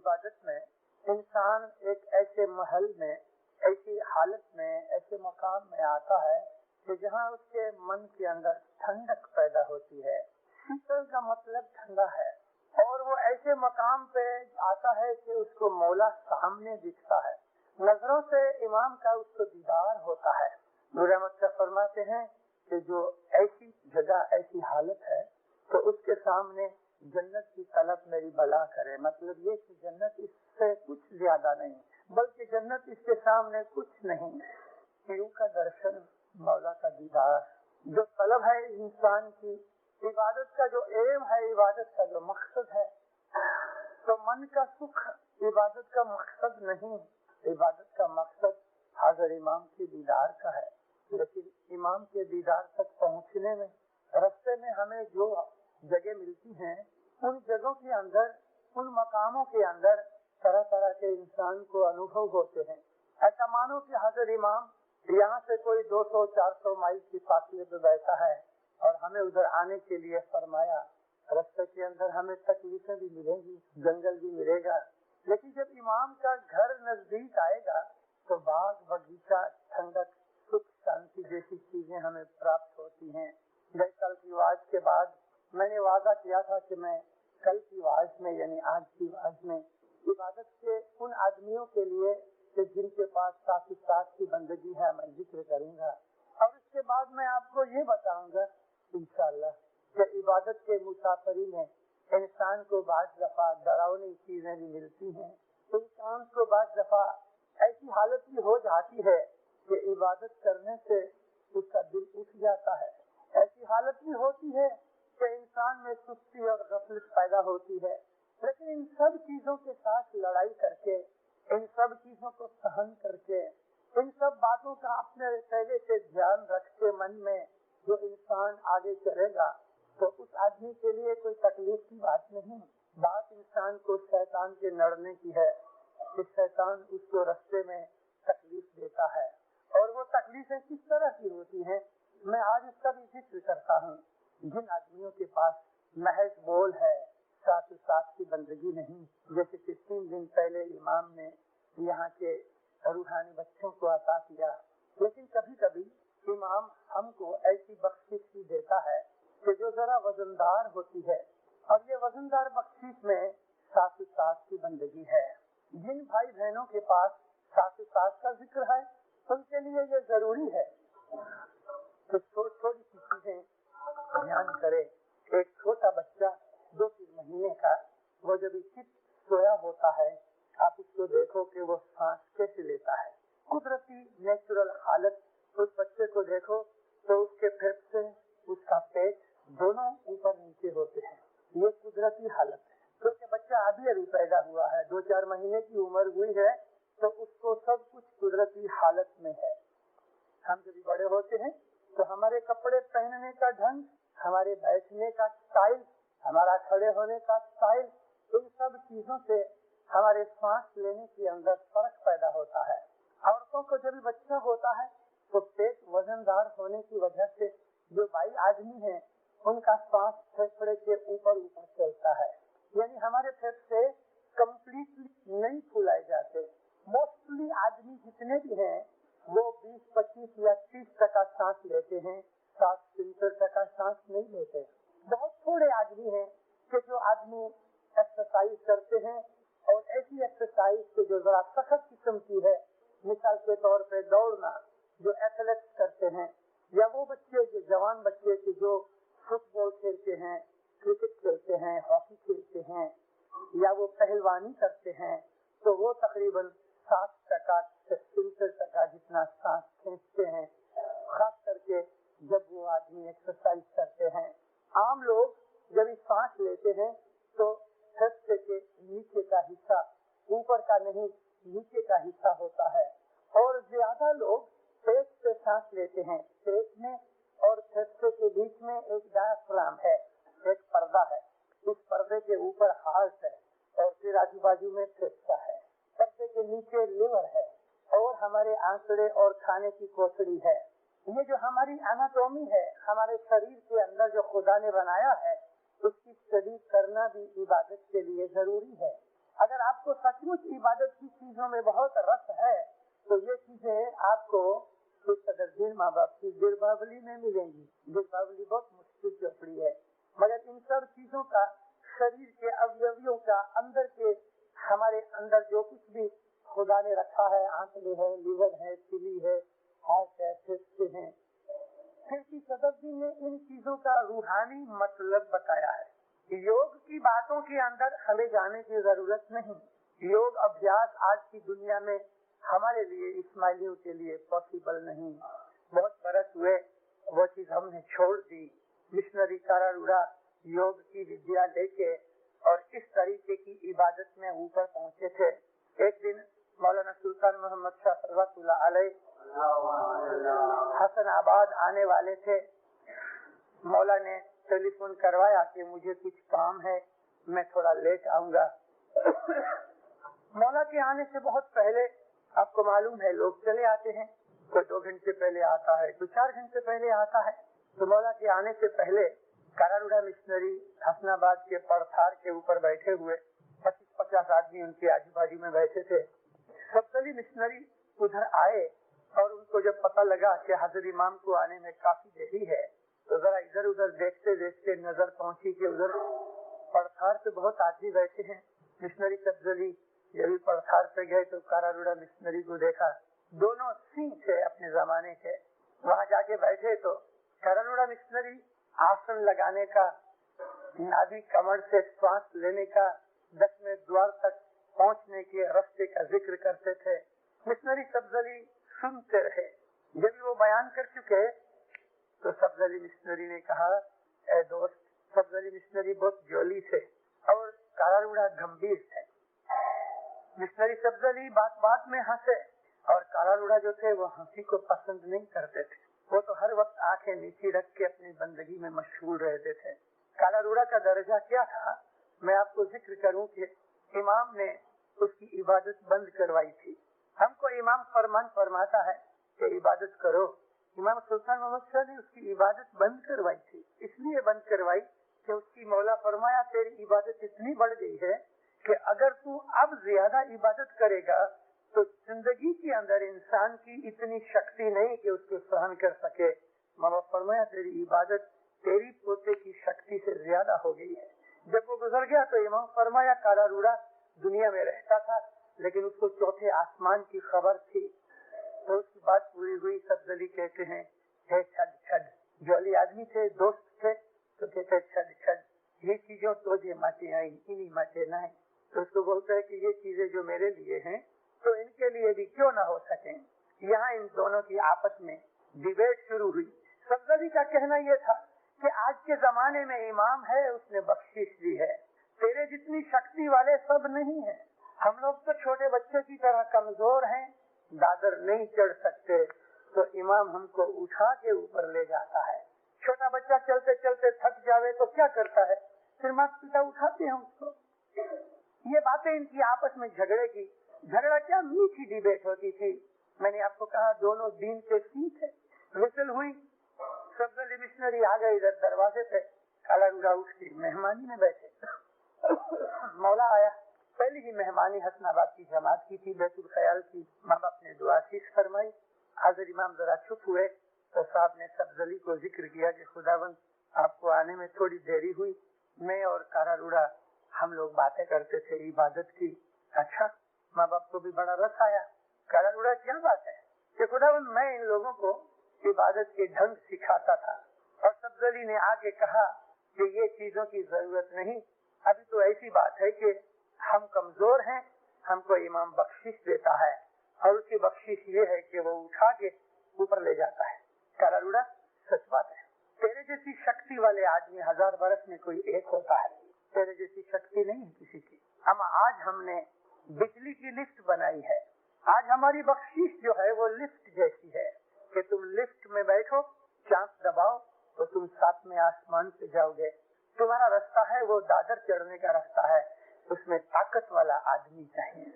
इबादत में इंसान एक ऐसे महल में, ऐसी हालत में, ऐसे मकाम में आता है कि जहाँ उसके मन के अंदर ठंडक पैदा होती है। शीतल का मतलब ठंडा है। और वो ऐसे मकाम पे आता है कि उसको मौला सामने दिखता है, नजरों से इमाम का उसको दीदार होता है। नूर अहमद का फरमाते हैं कि जो ऐसी जगह, ऐसी हालत है तो उसके सामने जन्नत की तलब मेरी भला करे। मतलब ये कि जन्नत इससे कुछ ज्यादा नहीं, बल्कि जन्नत इसके सामने कुछ नहीं। पीरू का दर्शन, मौला का दीदार, जो तलब है इंसान की, इबादत का जो एम है, इबादत का जो मकसद है, तो मन का सुख इबादत का मकसद नहीं। इबादत का मकसद हाजिर इमाम के दीदार का है। लेकिन इमाम के दीदार तक पहुँचने में रास्ते में हमें जो जगह मिलती हैं, उन जगहों के अंदर, उन मकामों के अंदर तरह तरह के इंसान को अनुभव होते हैं। ऐसा मानो कि हाजिर इमाम यहाँ से कोई 200-400 माइल की फासले पे बैठा है और हमें उधर आने के लिए फरमाया। रास्ते के अंदर हमें तकलीफें भी मिलेंगी, जंगल भी मिलेगा, लेकिन जब इमाम का घर नजदीक आएगा तो बाग बगीचा, ठंडक, सुख, शांति जैसी चीजें हमें प्राप्त होती हैं। गई कल की वाज के बाद मैंने वादा किया था कि मैं कल की वाज में, यानी आज की वाज में, इबादत के उन आदमियों के लिए कि जिनके पास साथ की बंदगी है, मैं जिक्र करूंगा। और इसके बाद मैं आपको ये बताऊंगा इंशाअल्लाह कि इबादत के मुसाफरी में इंसान को बाज़ दफा डरावनी चीजें भी मिलती हैं। इंसान को बाज़ दफा ऐसी हालत भी हो जाती है कि इबादत करने से उसका दिल उठ जाता है। ऐसी हालत भी होती है कि इंसान में सुस्ती और गफलत पैदा होती है। लेकिन इन सब चीजों के साथ लड़ाई करके, इन सब चीजों को सहन करके, इन सब बातों का अपने पहले से ध्यान रख के मन में जो इंसान आगे चलेगा तो उस आदमी के लिए कोई तकलीफ की बात नहीं। बात इंसान को शैतान के लड़ने की है कि शैतान उसको रास्ते में तकलीफ देता है। और वो तकलीफें किस तरह की होती हैं, मैं आज इसका भी जिक्र करता हूँ। जिन आदमियों के पास महज बोल है, साथ की बंदगी नहीं, जैसे कि 3 दिन पहले इमाम ने यहाँ के रूहानी बच्चों को अता किया, लेकिन कभी कभी इमाम हमको ऐसी बख्शिश भी देता है कि जो जरा वजनदार होती है। और ये वजनदार बख्शिश में साथ की बंदगी है। जिन भाई बहनों के पास साथ का जिक्र है उनके लिए ये जरूरी है कि थोड़ी सी चीजें ध्यान करे। एक छोटा बच्चा 2-3 महीने का, वो जब चित सोया होता है, आप उसको देखो कि वो सांस कैसे लेता है। कुदरती नेचुरल हालत, उस बच्चे को देखो तो उसके फेफड़े, उसका पेट दोनों ऊपर नीचे होते हैं। ये कुदरती हालत है, क्योंकि बच्चा अभी पैदा हुआ है, 2-4 महीने की उम्र हुई है, तो उसको सब कुछ कुदरती हालत में है। हम जब बड़े होते हैं तो हमारे कपड़े पहनने का ढंग, हमारे बैठने का स्टाइल, हमारा खड़े होने का स्टाइल, इन सब चीजों से हमारे सांस लेने के अंदर फर्क पैदा होता है। औरतों को जब बच्चा होता है तो पेट वजनदार होने की वजह से जो भाई आदमी है उनका सांस फेफड़े के ऊपर चलता है, यानी हमारे फेफड़े कम्प्लीटली नहीं फुलाए जाते। मोस्टली आदमी जितने भी हैं वो 20-25 या 30% सांस लेते हैं, 60-70% सांस नहीं लेते। बहुत थोड़े आदमी हैं कि जो आदमी एक्सरसाइज करते हैं, और ऐसी एक्सरसाइज के जो जरा सख्त किस्म की है, मिसाल के तौर पे दौड़ना, जो एथलेट्स करते हैं, या वो बच्चे जो जवान बच्चे के जो फुटबॉल खेलते हैं, क्रिकेट खेलते हैं, हॉकी खेलते हैं, या वो पहलवानी करते हैं, तो वो तकरीबन 60% से 70% जितना सांस खींचते हैं, खास करके जब वो आदमी एक्सरसाइज करते हैं। आम लोग जब ये सांस लेते हैं तो फेफड़े के नीचे का हिस्सा, ऊपर का नहीं, नीचे का हिस्सा होता है। और ज्यादा लोग पेट से सांस लेते हैं। पेट में और फेफड़े के बीच में एक डायफ्राम है, एक पर्दा है। उस पर्दे के ऊपर हार्ट है और फिर आजू बाजू में फेफड़ा है। पर्दे के नीचे लिवर है और हमारे आंकड़े और खाने की कोठड़ी है। ये जो हमारी एनाटॉमी है, हमारे शरीर के अंदर जो खुदा ने बनाया है, उसकी स्टडी करना भी इबादत के लिए जरूरी है। अगर आपको सचमुच इबादत की चीजों में बहुत रस है तो ये चीजें आपको कुछ सदर्दीन माँ बाप की गिरबावली में मिलेंगी। गिरबावली बहुत मुश्किल चौपड़ी है, मगर इन सब चीजों का शरीर के अवयवियों का अंदर के हमारे अंदर जो कुछ भी खुदा ने रखा है, आंकड़े है, लीवर है, तिली है, हार्ट है, फेफड़े हैं, फिर की सदर्दीन ने इन चीजों का रूहानी मतलब बताया है। योग की बातों के अंदर हमें जाने की जरूरत नहीं। योग अभ्यास आज की दुनिया में हमारे लिए इस्माइलियों के लिए पॉसिबल नहीं। बहुत बरस हुए वो चीज हमने छोड़ दी। मिशनरी कारारूढ़ा योग की विद्या लेके और इस तरीके की इबादत में ऊपर पहुँचे थे। एक दिन मौलाना सुल्तान मोहम्मद शाह रहमतुल्लाह अलैह हसनाबाद आने वाले थे। मौला ने टेलीफोन करवाया कि मुझे कुछ काम है, मैं थोड़ा लेट आऊंगा। मौला के आने से बहुत पहले आपको मालूम है लोग चले आते हैं, कोई 2 घंटे पहले आता है, कोई 4 घंटे पहले आता है। तो मौला के आने से पहले कारारूढ़ा मिशनरी हसनाबाद के पड़थार के ऊपर बैठे हुए 25-50 आदमी उनके आजू बाजू में बैठे थे। सब्जली मिशनरी उधर आए और उनको जब पता लगा कि हजरत इमाम को आने में काफी देरी है तो जरा इधर उधर देखते देखते नजर पहुंची कि उधर पड़थार पे बहुत आदमी बैठे हैं। मिशनरी सब्जली जब भी पड़थार पे गए तो कारारूढ़ा मिशनरी को देखा, दोनों सिंह थे अपने जमाने के। वहाँ जाके बैठे तो कारारूढ़ा मिशनरी आसन लगाने का, नाभि कमर से श्वास लेने का, 10वें द्वार तक पहुँचने के रास्ते का जिक्र करते थे। मिशनरी सब्जली सुनते रहे। जब वो बयान कर चुके तो सब्जली मिशनरी ने कहा, ए दोस्त, सब्जली मिशनरी बहुत जोली थे और कारारूढ़ा गंभीर थे। मिशनरी सब्जली बात बात में हंसे और कारारूढ़ा जो थे वो हंसी को पसंद नहीं करते थे। वो तो हर वक्त आंखें नीची रख के अपनी बंदगी में मशगूल रहते थे। कारारूढ़ा का दर्जा क्या था, मैं आपको जिक्र करूं कि इमाम ने उसकी इबादत बंद करवाई थी। हमको इमाम फरमान फरमाता है कि इबादत करो। इमाम सुल्तान मोहम्मद शाह ने उसकी इबादत बंद करवाई थी। इसलिए बंद करवाई कि उसकी मौला फरमाया तेरी इबादत इतनी बढ़ गई है कि अगर तू अब ज्यादा इबादत करेगा तो जिंदगी के अंदर इंसान की इतनी शक्ति नहीं कि उसको सहन कर सके। मौला फरमाया तेरी इबादत तेरी पोते की शक्ति से ज्यादा हो गई है। जब वो गुजर गया तो इमाम फरमाया कारारूढ़ा दुनिया में रहता था लेकिन उसको चौथे आसमान की खबर थी। तो उसकी बात पूरी हुई। सब्जली कहते हैं, हे छद छद, जोली आदमी थे, दोस्त थे, तो कहते छद छद, ये चीजों तो जे माटे आई इन्हीं माटे ना। तो उसको बोलते है कि ये चीजें जो मेरे लिए हैं तो इनके लिए भी क्यों ना हो सके। यहाँ इन दोनों की आपस में डिबेट शुरू हुई। सब्जली का कहना यह था कि आज के जमाने में इमाम है, उसने बख्शिश दी है, तेरे जितनी शक्ति वाले सब नहीं है। हम लोग तो छोटे बच्चे की तरह कमजोर हैं, दादर नहीं चढ़ सकते, तो इमाम हमको उठा के ऊपर ले जाता है। छोटा बच्चा चलते चलते थक जावे तो क्या करता है, फिर माता पिता उठाते हैं उसको। ये बातें इनकी आपस में झगड़े की, झगड़ा क्या मीठी डिबेट होती थी। मैंने आपको कहा दोनों दीन के सीख है। विसल हुई, सब्जली मिशनरी आ गए इधर दरवाजे पे, कारारूढ़ा उठ के मेहमानी में बैठे। मौला आया, पहली ही मेहमानी हसनाबाद की जमात की थी, बैतुल ख्याल की। माँ बाप ने दुआ शीश फरमाई। हाजिर इमाम जरा चुप हुए तो साहब ने सब्जली को जिक्र किया कि खुदावंद आपको आने में थोड़ी देरी हुई, मैं और कारारूढ़ा हम लोग बातें करते थे इबादत की। अच्छा, माँ बाप को भी बड़ा रस आया। कारारूढ़ा क्या बात है कि खुदावंद मैं इन लोगों को इबादत के ढंग सिखाता था। और सब्जली ने आके कहा कि ये चीजों की जरूरत नहीं, अभी तो ऐसी बात है कि हम कमजोर हैं, हमको इमाम बख्शिश देता है और उसकी बख्शिश ये है कि वो उठा के ऊपर ले जाता है। कारारूढ़ा सच बात है, तेरे जैसी शक्ति वाले आदमी 1000 वर्ष में कोई एक होता है, तेरे जैसी शक्ति नहीं है किसी की। हम आज हमने बिजली की लिफ्ट बनाई है, आज हमारी बख्शिश जो है वो लिफ्ट जैसी है कि तुम लिफ्ट में बैठो, चांस दबाओ तो तुम 7वें आसमान पे जाओगे। तुम्हारा रास्ता है वो दादर चढ़ने का रास्ता है, उसमें ताकत वाला आदमी चाहिए।